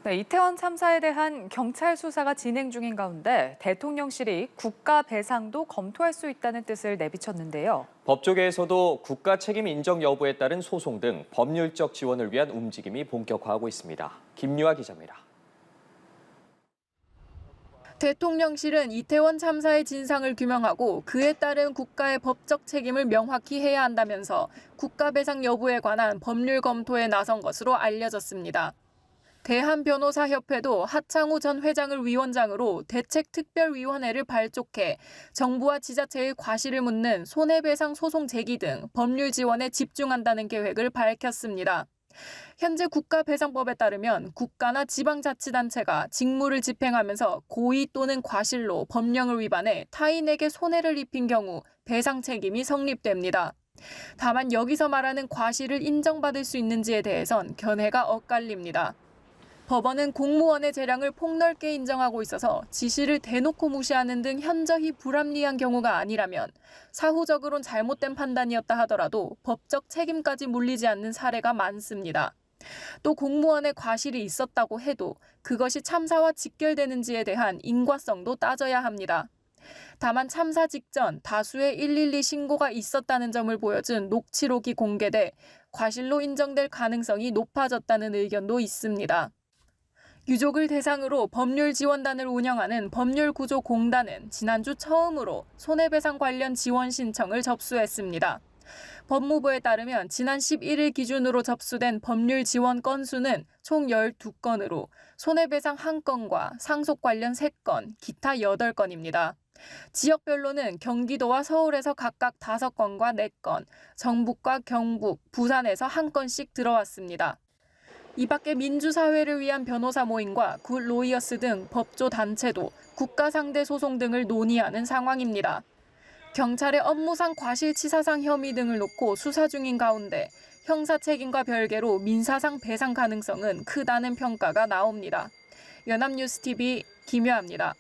네, 이태원 참사에 대한 경찰 수사가 진행 중인 가운데 대통령실이 국가 배상도 검토할 수 있다는 뜻을 내비쳤는데요. 법조계에서도 국가 책임 인정 여부에 따른 소송 등 법률적 지원을 위한 움직임이 본격화하고 있습니다. 김유아 기자입니다. 대통령실은 이태원 참사의 진상을 규명하고 그에 따른 국가의 법적 책임을 명확히 해야 한다면서 국가 배상 여부에 관한 법률 검토에 나선 것으로 알려졌습니다. 대한변호사협회도 하창우 전 회장을 위원장으로 대책특별위원회를 발족해 정부와 지자체의 과실을 묻는 손해배상 소송 제기 등 법률 지원에 집중한다는 계획을 밝혔습니다. 현재 국가배상법에 따르면 국가나 지방자치단체가 직무를 집행하면서 고의 또는 과실로 법령을 위반해 타인에게 손해를 입힌 경우 배상 책임이 성립됩니다. 다만 여기서 말하는 과실을 인정받을 수 있는지에 대해선 견해가 엇갈립니다. 법원은 공무원의 재량을 폭넓게 인정하고 있어서 지시를 대놓고 무시하는 등 현저히 불합리한 경우가 아니라면 사후적으론 잘못된 판단이었다 하더라도 법적 책임까지 물리지 않는 사례가 많습니다. 또 공무원의 과실이 있었다고 해도 그것이 참사와 직결되는지에 대한 인과성도 따져야 합니다. 다만 참사 직전 다수의 112 신고가 있었다는 점을 보여준 녹취록이 공개돼 과실로 인정될 가능성이 높아졌다는 의견도 있습니다. 유족을 대상으로 법률지원단을 운영하는 법률구조공단은 지난주 처음으로 손해배상 관련 지원 신청을 접수했습니다. 법무부에 따르면 지난 11일 기준으로 접수된 법률 지원 건수는 총 12건으로 손해배상 1건과 상속 관련 3건, 기타 8건입니다. 지역별로는 경기도와 서울에서 각각 5건과 4건, 전북과 경북, 부산에서 1건씩 들어왔습니다. 이 밖에 민주사회를 위한 변호사 모임과 굿로이어스 등 법조 단체도 국가 상대 소송 등을 논의하는 상황입니다. 경찰의 업무상 과실치사상 혐의 등을 놓고 수사 중인 가운데 형사 책임과 별개로 민사상 배상 가능성은 크다는 평가가 나옵니다. 연합뉴스TV 김유아입니다.